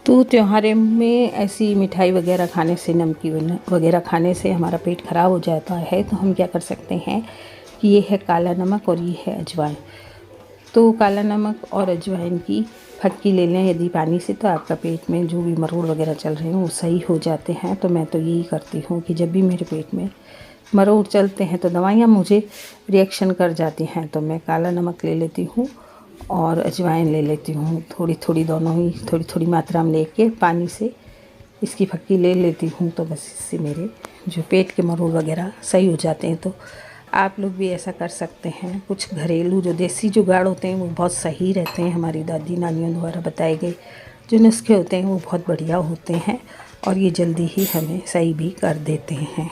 तो त्योहारों में ऐसी मिठाई वगैरह खाने से, नमकीन वगैरह खाने से हमारा पेट ख़राब हो जाता है। तो हम क्या कर सकते हैं कि ये है काला नमक और ये है अजवाइन। तो काला नमक और अजवाइन की फटकी ले लें यदि पानी से, तो आपका पेट में जो भी मरोड़ वगैरह चल रहे हैं वो सही हो जाते हैं। तो मैं तो यही करती हूँ कि जब भी मेरे पेट में मरोड़ चलते हैं तो दवाइयाँ मुझे रिएक्शन कर जाती हैं, तो मैं काला नमक ले लेती हूँ और अजवाइन ले लेती हूँ। थोड़ी थोड़ी दोनों ही थोड़ी थोड़ी मात्रा में लेके पानी से इसकी फक्की ले लेती हूँ। तो बस इससे मेरे जो पेट के मरोड़ वगैरह सही हो जाते हैं। तो आप लोग भी ऐसा कर सकते हैं। कुछ घरेलू जो देसी जुगाड़ होते हैं वो बहुत सही रहते हैं। हमारी दादी नानियों द्वारा बताए गए जो नुस्खे होते हैं वो बहुत बढ़िया होते हैं और ये जल्दी ही हमें सही भी कर देते हैं।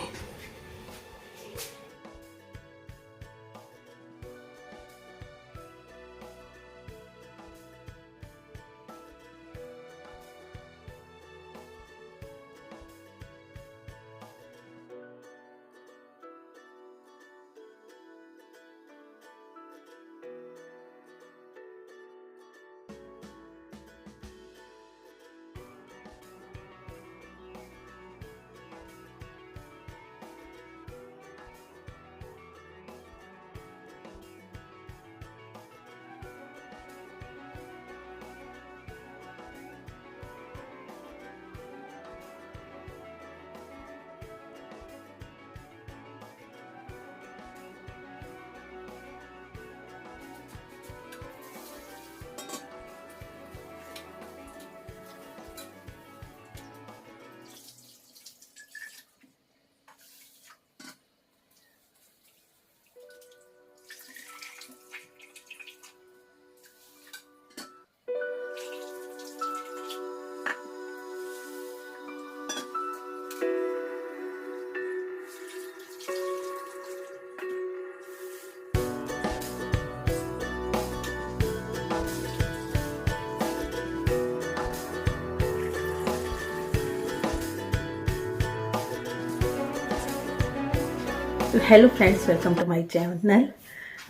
Hello friends, welcome to my channel.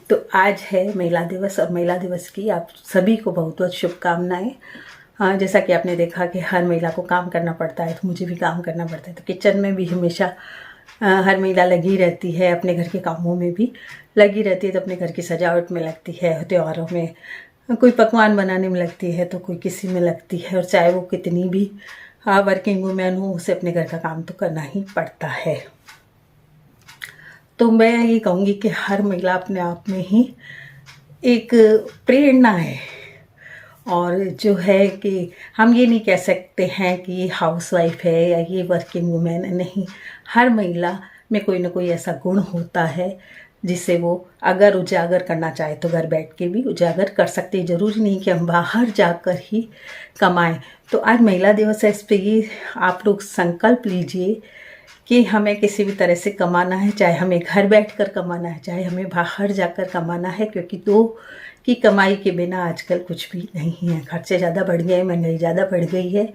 तो आज है महिला दिवस और महिला दिवस की आप सभी को बहुत बहुत शुभकामनाएं। हाँ, जैसा कि आपने देखा कि हर महिला को काम करना पड़ता है, तो मुझे भी काम करना पड़ता है। तो किचन में भी हमेशा हर महिला लगी रहती है, अपने घर के कामों में भी लगी रहती है। तो अपने घर की सजावट में लगती है, त्योहारों में कोई पकवान बनाने में लगती है, तो कोई किसी में लगती है। और चाहे वो कितनी भी वर्किंग वूमेन हो, उसे अपने घर का काम तो करना ही पड़ता है। तो मैं ये कहूँगी कि हर महिला अपने आप में ही एक प्रेरणा है। और जो है कि हम ये नहीं कह सकते हैं कि ये हाउसवाइफ है या ये वर्किंग वुमेन है, नहीं। हर महिला में कोई ना कोई ऐसा गुण होता है जिसे वो अगर उजागर करना चाहे तो घर बैठ के भी उजागर कर सकती है। ज़रूरी नहीं कि हम बाहर जाकर ही कमाएं। तो आज महिला दिवस है, इस पर ये आप लोग संकल्प लीजिए कि हमें किसी भी तरह से कमाना है, चाहे हमें घर बैठकर कमाना है, चाहे हमें बाहर जाकर कमाना है, क्योंकि दो की कमाई के बिना आजकल कुछ भी नहीं है। खर्चे ज़्यादा बढ़ गए हैं, महंगाई ज़्यादा बढ़ गई है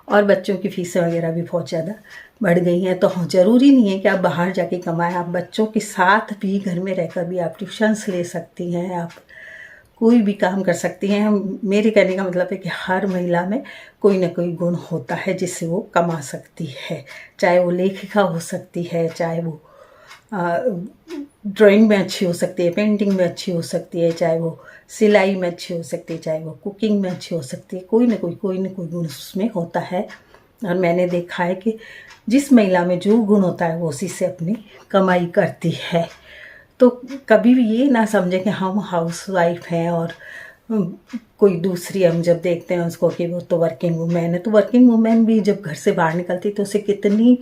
और बच्चों की फीसें वगैरह भी बहुत ज़्यादा बढ़ गई हैं। तो ज़रूरी नहीं है कि आप बाहर जाके कमाएं। आप बच्चों के साथ भी घर में रहकर भी आप ट्यूशन्स ले सकती हैं, आप कोई भी काम कर सकती हैं। मेरे कहने का मतलब है कि हर महिला में कोई ना कोई गुण होता है जिससे वो कमा सकती है। चाहे वो लेखिका हो सकती है, चाहे वो ड्राइंग में अच्छी हो सकती है, पेंटिंग में अच्छी हो सकती है, चाहे वो सिलाई में अच्छी हो सकती है, चाहे वो कुकिंग में अच्छी हो सकती है। कोई ना कोई गुण उसमें होता है। और मैंने देखा है कि जिस महिला में जो गुण होता है वो उसी से अपनी कमाई करती है। तो कभी भी ये ना समझें कि हम हाउसवाइफ हैं और कोई दूसरी हम जब देखते हैं उसको कि वो तो वर्किंग वूमेन है। तो वर्किंग वूमेन भी जब घर से बाहर निकलती तो उसे कितनी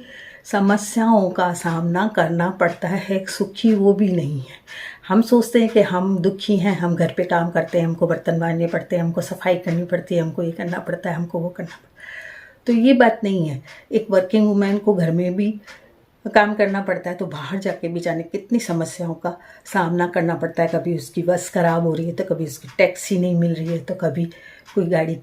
समस्याओं का सामना करना पड़ता है। सुखी वो भी नहीं है। हम सोचते हैं कि हम दुखी हैं, हम घर पे काम करते हैं, हमको बर्तन मांजने पड़ते हैं, हमको सफाई करनी पड़ती है, हमको ये करना पड़ता है, हमको वो करना पड़ता है। तो ये बात नहीं है। एक वर्किंग वूमेन को घर में भी काम करना पड़ता है, तो बाहर जाके भी जाने कितनी समस्याओं का सामना करना पड़ता है। कभी उसकी बस ख़राब हो रही है, तो कभी उसकी टैक्सी नहीं मिल रही है, तो कभी कोई गाड़ी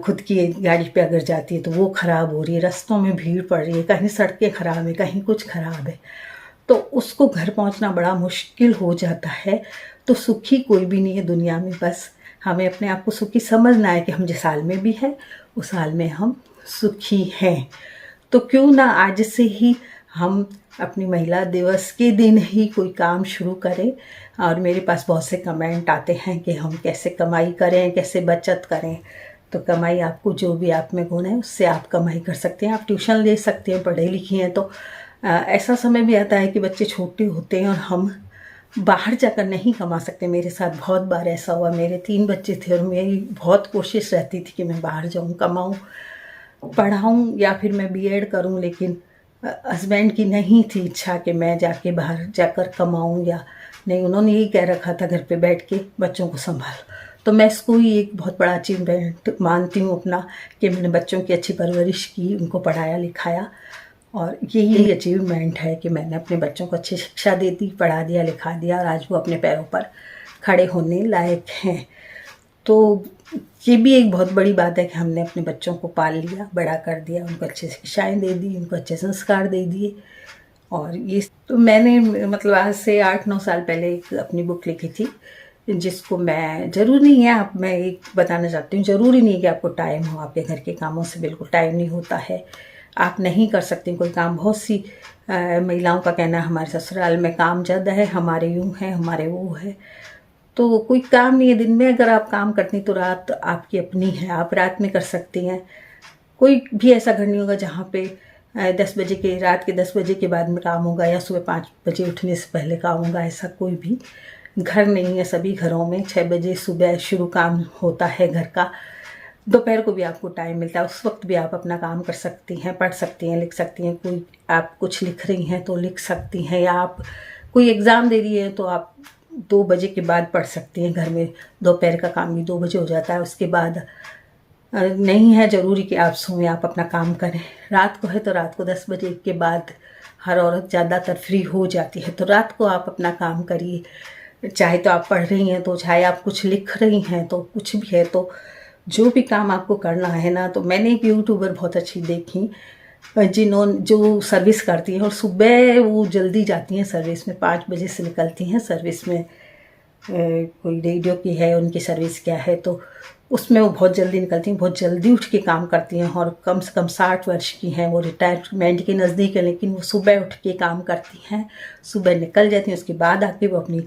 खुद की गाड़ी पे अगर जाती है तो वो ख़राब हो रही है, रास्तों में भीड़ पड़ रही है, कहीं सड़कें ख़राब है, कहीं कुछ ख़राब है, तो उसको घर पहुंचना बड़ा मुश्किल हो जाता है। तो सुखी कोई भी नहीं है दुनिया में, बस हमें अपने आप को सुखी समझना है कि हम जिस हाल में भी हैं उस हाल में हम सुखी हैं। तो क्यों ना आज से ही हम अपनी महिला दिवस के दिन ही कोई काम शुरू करें। और मेरे पास बहुत से कमेंट आते हैं कि हम कैसे कमाई करें, कैसे बचत करें। तो कमाई आपको जो भी आप में गुण है उससे आप कमाई कर सकते हैं। आप ट्यूशन ले सकते हैं, पढ़े लिखे हैं तो ऐसा समय भी आता है कि बच्चे छोटे होते हैं और हम बाहर जाकर नहीं कमा सकते। मेरे साथ बहुत बार ऐसा हुआ, मेरे 3 बच्चे थे और मेरी बहुत कोशिश रहती थी कि मैं बाहर जाऊं, कमाऊं, पढ़ाऊं या फिर मैं बीएड करूं, लेकिन हस्बैंड की नहीं थी इच्छा कि मैं जाके बाहर जाकर कमाऊं या नहीं। उन्होंने यही कह रखा था घर पे बैठ के बच्चों को संभालो। तो मैं इसको ही एक बहुत बड़ा अचीवमेंट मानती हूँ अपना, कि मैंने बच्चों की अच्छी परवरिश की, उनको पढ़ाया लिखाया। और यही अचीवमेंट है कि मैंने अपने बच्चों को अच्छी शिक्षा दे दी, पढ़ा दिया, लिखा दिया और आज वो अपने पैरों पर खड़े होने लायक हैं। तो ये भी एक बहुत बड़ी बात है कि हमने अपने बच्चों को पाल लिया, बड़ा कर दिया, उनको अच्छी शिक्षाएं दे दी, उनको अच्छे संस्कार दे दिए। और ये तो मैंने मतलब आज से 8-9 साल पहले एक अपनी बुक लिखी थी, जिसको मैं, ज़रूरी नहीं है, आप, मैं एक बताना चाहती हूँ, ज़रूरी नहीं है कि आपको टाइम हो, आपके घर के कामों से बिल्कुल टाइम नहीं होता है, आप नहीं कर सकती कोई काम। बहुत सी महिलाओं का कहना है हमारे ससुराल में काम ज़्यादा है, हमारे यूँ है, हमारे वो है। तो कोई काम नहीं है दिन में, अगर आप काम करती तो रात आपकी अपनी है, आप रात में कर सकती हैं। कोई भी ऐसा घर नहीं होगा जहाँ पे 10 बजे के, रात के 10 बजे के बाद में काम होगा या सुबह 5 बजे उठने से पहले काम होगा। ऐसा कोई भी घर नहीं है। सभी घरों में 6 बजे सुबह शुरू काम होता है घर का। दोपहर को भी आपको टाइम मिलता है, उस वक्त भी आप अपना काम कर सकती हैं, पढ़ सकती हैं, लिख सकती हैं। कोई आप कुछ लिख रही हैं तो लिख सकती हैं, या आप कोई एग्ज़ाम दे रही हैं तो आप 2 बजे के बाद पढ़ सकती हैं। घर में दोपहर का काम भी 2 बजे हो जाता है। उसके बाद नहीं है ज़रूरी कि आप सोएं, आप अपना काम करें। रात को है तो रात को 10 बजे के बाद हर औरत ज़्यादातर फ्री हो जाती है, तो रात को आप अपना काम करिए। चाहे तो आप पढ़ रही हैं, तो चाहे आप कुछ लिख रही हैं, तो कुछ भी है, तो जो भी काम आपको करना है ना। तो मैंने एक यूट्यूबर बहुत अच्छी देखी, जो सर्विस करती हैं और सुबह वो जल्दी जाती हैं सर्विस में, 5 बजे से निकलती हैं सर्विस में। कोई रेडियो की है उनकी सर्विस क्या है, तो उसमें वो बहुत जल्दी निकलती हैं, बहुत जल्दी उठ के काम करती हैं और कम से कम 60 वर्ष की हैं। वो रिटायरमेंट के नज़दीक है, लेकिन वो सुबह उठ के काम करती हैं, सुबह निकल जाती हैं। उसके बाद आके वो अपनी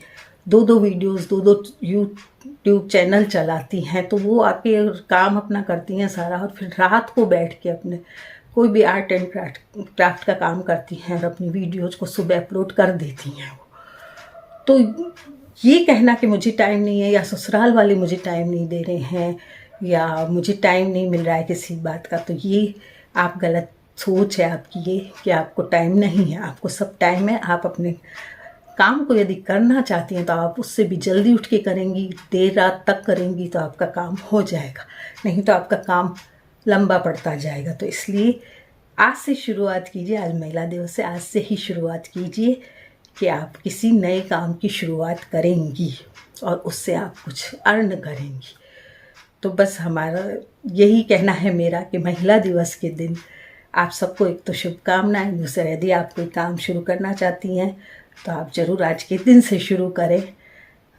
2-2 वीडियोज़, 2-2 यूट्यूब चैनल चलाती हैं। तो वो आके काम अपना करती हैं सारा, और फिर रात को बैठ के अपने कोई भी आर्ट एंड क्राफ्ट का काम करती हैं और अपनी वीडियोज़ को सुबह अपलोड कर देती हैं वो। तो ये कहना कि मुझे टाइम नहीं है, या ससुराल वाले मुझे टाइम नहीं दे रहे हैं, या मुझे टाइम नहीं मिल रहा है किसी बात का, तो ये आप गलत सोच है आपकी, ये कि आपको टाइम नहीं है। आपको सब टाइम है। आप अपने काम को यदि करना चाहती हैं तो आप उससे भी जल्दी उठ के करेंगी, देर रात तक करेंगी तो आपका काम हो जाएगा, नहीं तो आपका काम लंबा पड़ता जाएगा। तो इसलिए आज से शुरुआत कीजिए, आज महिला दिवस है, आज से ही शुरुआत कीजिए कि आप किसी नए काम की शुरुआत करेंगी और उससे आप कुछ अर्न करेंगी। तो बस हमारा यही कहना है मेरा कि महिला दिवस के दिन आप सबको एक तो शुभकामनाएं, दूसरा यदि आप कोई काम शुरू करना चाहती हैं तो आप ज़रूर आज के दिन से शुरू करें,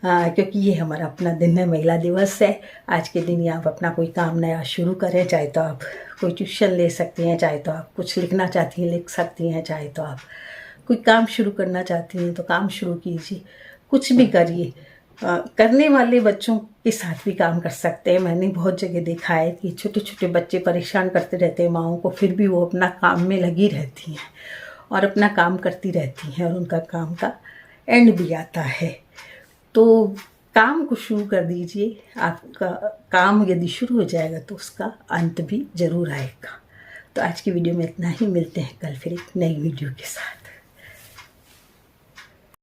क्योंकि ये हमारा अपना दिन है, महिला दिवस है। आज के दिन ही आप अपना कोई काम नया शुरू करें। चाहे तो आप कोई ट्यूशन ले सकती हैं, चाहे तो आप कुछ लिखना चाहती हैं लिख सकती हैं, चाहे तो आप कोई काम शुरू करना चाहती हैं तो काम शुरू कीजिए, कुछ भी करिए। करने वाले बच्चों के साथ भी काम कर सकते हैं। मैंने बहुत जगह देखा है कि छोटे छोटे बच्चे परेशान करते रहते हैं माओं को, फिर भी वो अपना काम में लगी रहती हैं और अपना काम करती रहती हैं और उनका काम का एंड भी आता है। तो काम को शुरू कर दीजिए। आपका काम यदि शुरू हो जाएगा तो उसका अंत भी ज़रूर आएगा। तो आज की वीडियो में इतना ही, मिलते हैं कल फिर एक नई वीडियो के साथ।